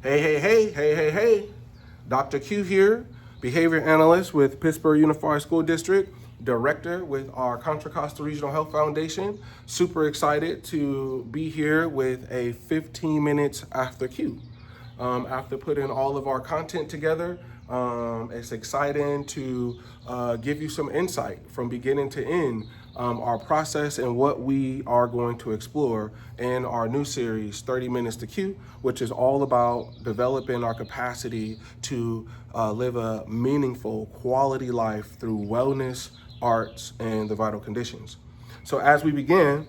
Hey. Dr. Q here, behavior analyst with Pittsburgh Unified School District, director with our Contra Costa Regional Health Foundation. Super excited to be here with a 15 minutes after Q. After putting all of our content together, it's exciting to give you some insight from beginning to end, our process and what we are going to explore in our new series, 30 Minutes to Q, which is all about developing our capacity to live a meaningful, quality life through wellness, arts, and the vital conditions. So as we begin,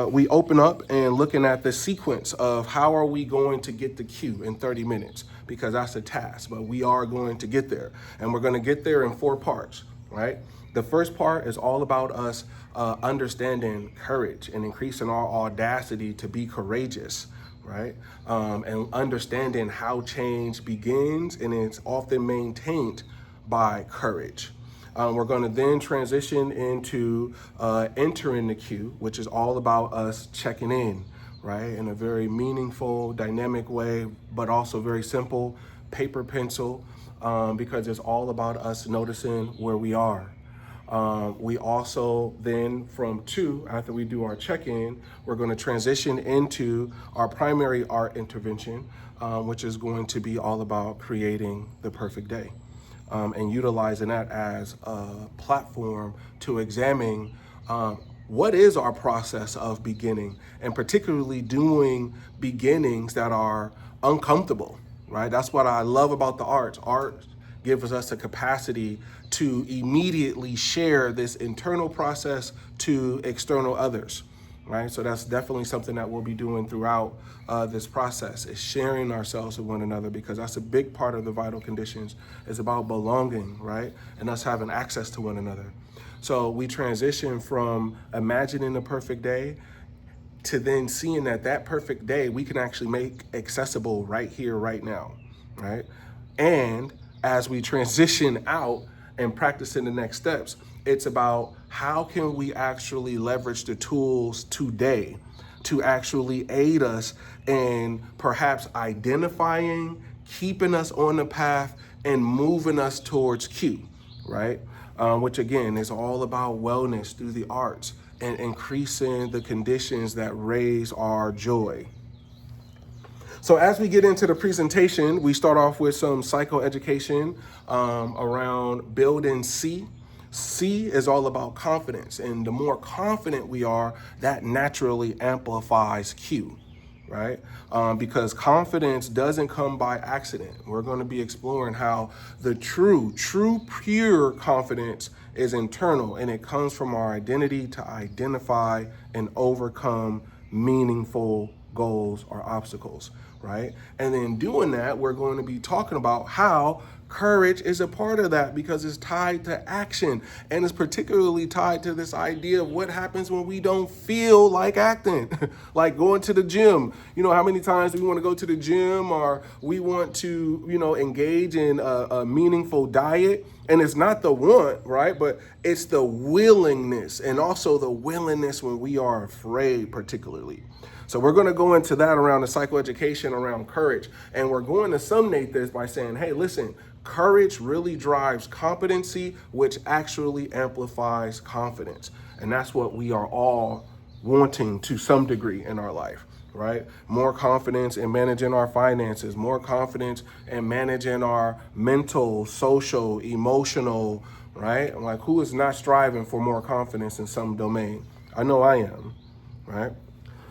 we open up and looking at the sequence of how are we going to get the Q in 30 minutes, because that's a task, but we are going to get there. And we're going to get there in 4 parts, right? The first part is all about us understanding courage and increasing our audacity to be courageous, right? And understanding how change begins and it's often maintained by courage. We're going to then transition into entering the queue, which is all about us checking in, right? In a very meaningful, dynamic way, but also very simple, paper, pencil, because it's all about us noticing where we are. We also then from 2, after we do our check-in, we're going to transition into our primary art intervention, which is going to be all about creating the perfect day. And utilizing that as a platform to examine what is our process of beginning, and particularly doing beginnings that are uncomfortable, right? That's what I love about the arts. Art gives us a capacity to immediately share this internal process to external others, right? So that's definitely something that we'll be doing throughout this process, is sharing ourselves with one another, because that's a big part of the vital conditions. It's about belonging, right? And us having access to one another. So we transition from imagining the perfect day to then seeing that perfect day we can actually make accessible right here, right now, right? And as we transition out and practicing the next steps, it's about how can we actually leverage the tools today to actually aid us in perhaps identifying, keeping us on the path, and moving us towards Q, right? Which again is all about wellness through the arts and increasing the conditions that raise our joy. So as we get into the presentation, we start off with some psychoeducation around building C. C is all about confidence, and the more confident we are, that naturally amplifies Q, right? Because confidence doesn't come by accident. We're going to be exploring how the true, pure confidence is internal, and it comes from our identity to identify and overcome meaningful goals or obstacles, right? And then doing that, we're going to be talking about how courage is a part of that, because it's tied to action, and it's particularly tied to this idea of what happens when we don't feel like acting, like going to the gym. You know, how many times we want to go to the gym, or we want to, engage in a meaningful diet, and it's not the want, right? But it's the willingness, and also the willingness when we are afraid, particularly. So we're going to go into that around the psychoeducation around courage. And we're going to summate this by saying, hey, listen, courage really drives competency, which actually amplifies confidence. And that's what we are all wanting to some degree in our life, right? More confidence in managing our finances, more confidence in managing our mental, social, emotional, right? Like, who is not striving for more confidence in some domain? I know I am, right?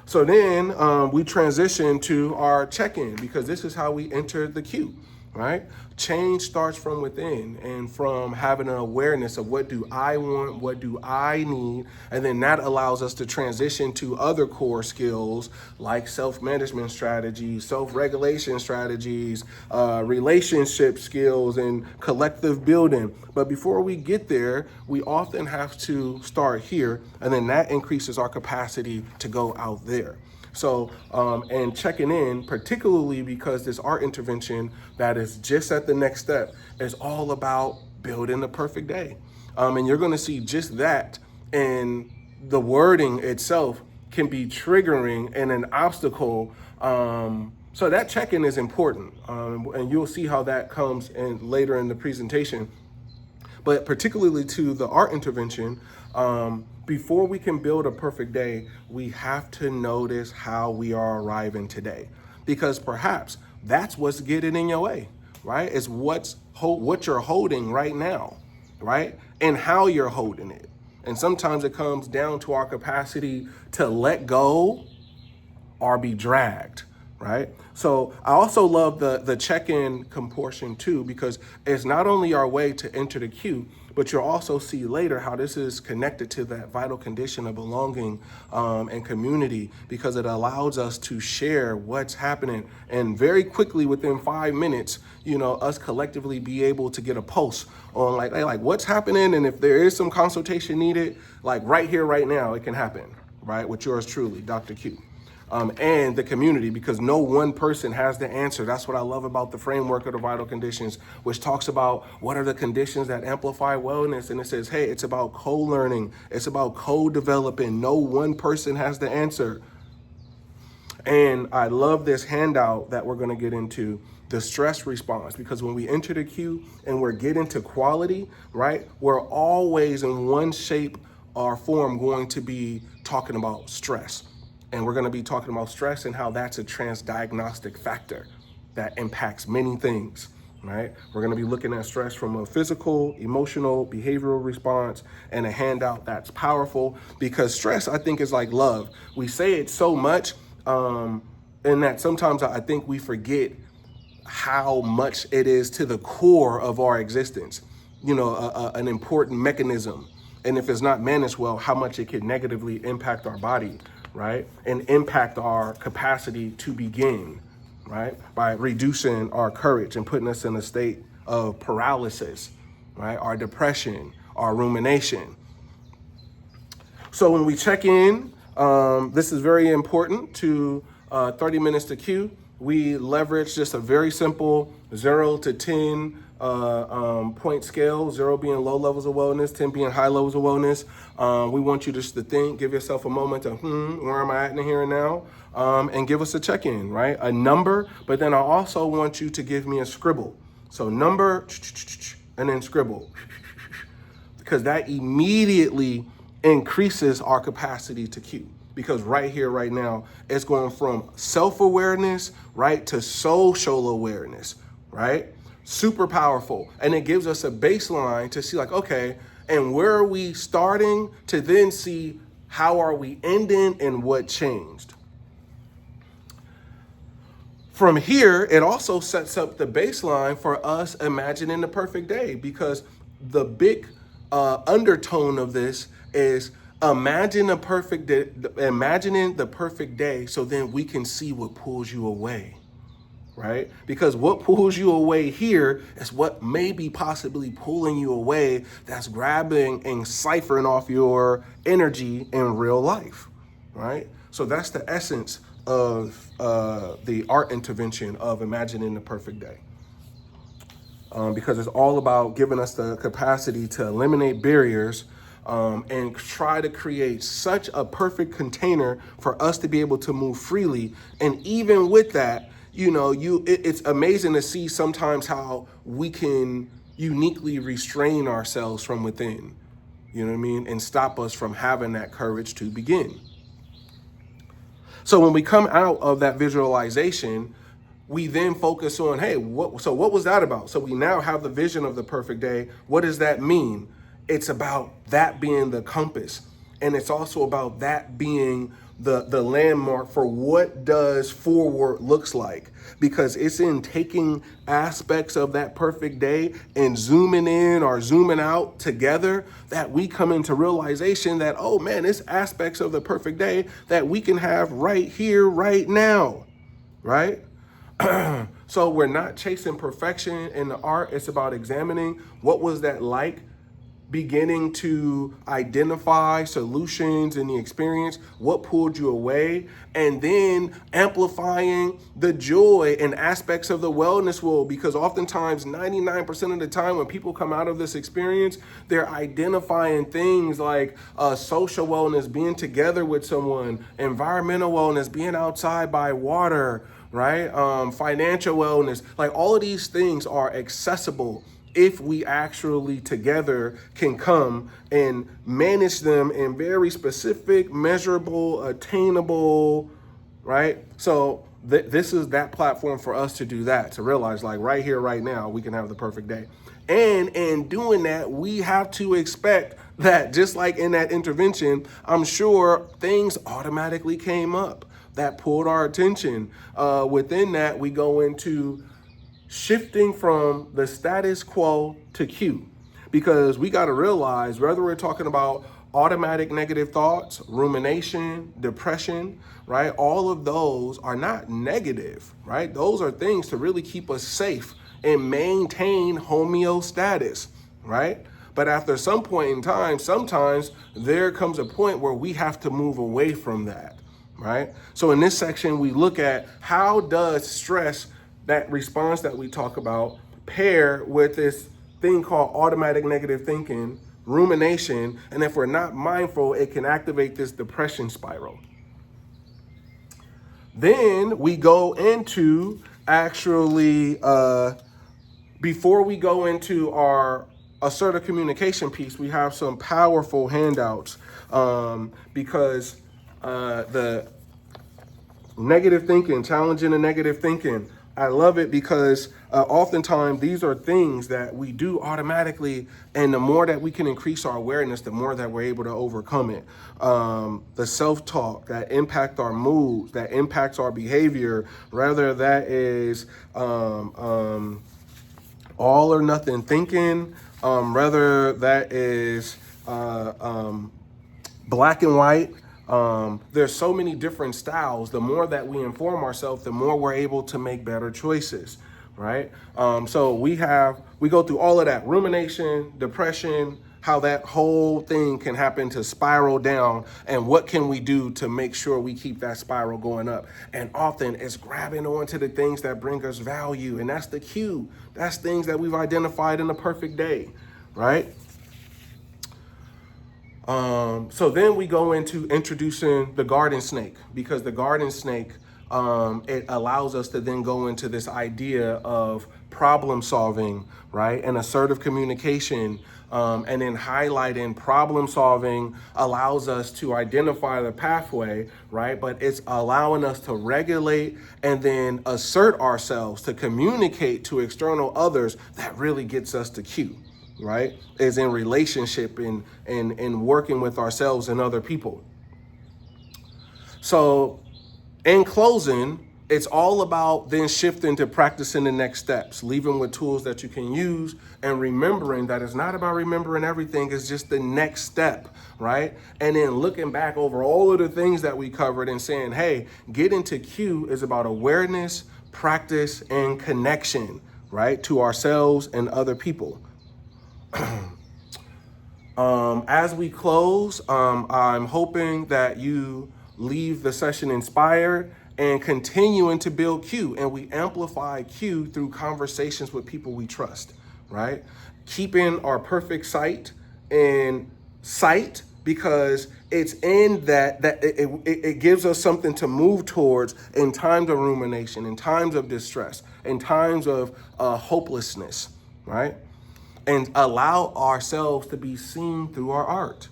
So then we transition to our check-in, because this is how we enter the queue, right? Change starts from within, and from having an awareness of what do I want, what do I need, and then that allows us to transition to other core skills like self-management strategies, self-regulation strategies, relationship skills, and collective building. But before we get there, we often have to start here, and then that increases our capacity to go out there. So, and checking in, particularly because this art intervention that is just at the next step is all about building the perfect day. And you're going to see just that, and the wording itself can be triggering and an obstacle So that check-in is important, and you'll see how that comes in later in the presentation. But particularly to the art intervention, before we can build a perfect day, we have to notice how we are arriving today, because perhaps that's what's getting in your way, right? It's what you're holding right now, right? And how you're holding it. And sometimes it comes down to our capacity to let go or be dragged, right? So I also love the check-in portion too, because it's not only our way to enter the queue, but you'll also see later how this is connected to that vital condition of belonging and community, because it allows us to share what's happening, and very quickly within 5 minutes, us collectively be able to get a pulse on like what's happening, and if there is some consultation needed, like right here, right now, it can happen, right? With yours truly, Dr. Q. And the community, because no one person has the answer. That's what I love about the framework of the vital conditions, which talks about what are the conditions that amplify wellness. And it says, hey, it's about co-learning. It's about co-developing. No one person has the answer. And I love this handout that we're going to get into, the stress response, because when we enter the queue and we're getting to quality, right, we're always in one shape or form going to be talking about stress. And we're going to be talking about stress and how that's a transdiagnostic factor that impacts many things, right? We're going to be looking at stress from a physical, emotional, behavioral response, and a handout that's powerful, because stress, I think, is like love. We say it so much, and that sometimes I think we forget how much it is to the core of our existence, an important mechanism. And if it's not managed well, how much it can negatively impact our body, right? And impact our capacity to begin, right? By reducing our courage and putting us in a state of paralysis, right? Our depression, our rumination. So when we check in, this is very important to 30 minutes to Q. We leverage just a very simple 0 to 10 point scale, 0 being low levels of wellness, 10 being high levels of wellness. We want you just to think, give yourself a moment to, where am I at in the here and now? And give us a check-in, right? A number, but then I also want you to give me a scribble. So number, and then scribble, because that immediately increases our capacity to cue. Because right here, right now, it's going from self-awareness, right, to social awareness, right? Super powerful. And it gives us a baseline to see like, okay, and where are we starting, to then see how are we ending and what changed. From here, it also sets up the baseline for us imagining the perfect day, because the big undertone of this is imagining the perfect day, so then we can see what pulls you away, right? Because what pulls you away here is what may be possibly pulling you away, that's grabbing and siphoning off your energy in real life, right? So that's the essence of the art intervention of imagining the perfect day. Because it's all about giving us the capacity to eliminate barriers and try to create such a perfect container for us to be able to move freely. And even with that, it's amazing to see sometimes how we can uniquely restrain ourselves from within, and stop us from having that courage to begin. So when we come out of that visualization, we then focus on, hey, what was that about? So we now have the vision of the perfect day. What does that mean? It's about that being the compass. And it's also about that being the landmark for what does forward looks like. Because it's in taking aspects of that perfect day and zooming in or zooming out together that we come into realization that, oh man, it's aspects of the perfect day that we can have right here, right now, right? So we're not chasing perfection in the art. It's about examining what was that like, beginning to identify solutions in the experience, what pulled you away, and then amplifying the joy and aspects of the wellness world. Because oftentimes, 99% of the time when people come out of this experience, they're identifying things like social wellness, being together with someone, environmental wellness, being outside by water, right? Financial wellness, like all of these things are accessible if we actually together can come and manage them in very specific, measurable, attainable, right? So this is that platform for us to do that, to realize like right here, right now, we can have the perfect day. And in doing that, we have to expect that just like in that intervention, I'm sure things automatically came up that pulled our attention. Within that, we go into shifting from the status quo to Q, because we got to realize whether we're talking about automatic negative thoughts, rumination, depression, right? All of those are not negative, right? Those are things to really keep us safe and maintain homeostasis, right? But after some point in time, sometimes there comes a point where we have to move away from that, right? So in this section, we look at how does stress, that response that we talk about, pair with this thing called automatic negative thinking, rumination, and if we're not mindful, it can activate this depression spiral. Then we go into actually, before we go into our assertive communication piece, we have some powerful handouts because the negative thinking, challenging the negative thinking, I love it because oftentimes these are things that we do automatically, and the more that we can increase our awareness, the more that we're able to overcome it. The self-talk that impact our moods, that impacts our behavior, whether that is all or nothing thinking, whether that is black and white. There's so many different styles. The more that we inform ourselves, the more we're able to make better choices, right? So we go through all of that: rumination, depression, how that whole thing can happen to spiral down, and what can we do to make sure we keep that spiral going up. And often it's grabbing onto the things that bring us value, and that's the cue. That's things that we've identified in the perfect day, right? So then we go into introducing the garden snake, because the garden snake, it allows us to then go into this idea of problem solving, right? And assertive communication, and then highlighting problem solving allows us to identify the pathway, right? But it's allowing us to regulate and then assert ourselves to communicate to external others that really gets us to Q, right? Is in relationship and working with ourselves and other people. So in closing, it's all about then shifting to practicing the next steps, leaving with tools that you can use, and remembering that it's not about remembering everything, it's just the next step, right? And then looking back over all of the things that we covered and saying, hey, getting to Q is about awareness, practice, and connection, right? To ourselves and other people. As we close, I'm hoping that you leave the session inspired and continuing to build Q, and we amplify Q through conversations with people we trust, right? Keeping our perfect sight in sight, because it's in that it gives us something to move towards in times of rumination, in times of distress, in times of hopelessness, right? And allow ourselves to be seen through our art.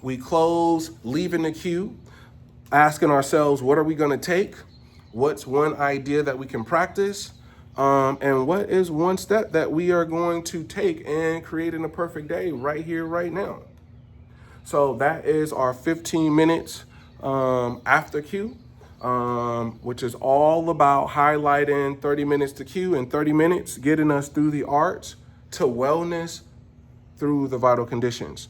We close leaving the Q, asking ourselves, what are we going to take? What's one idea that we can practice? And what is one step that we are going to take in creating a perfect day right here, right now? So that is our 15 minutes after Q, which is all about highlighting 30 minutes to Q and 30 minutes getting us through the arts to wellness through the vital conditions.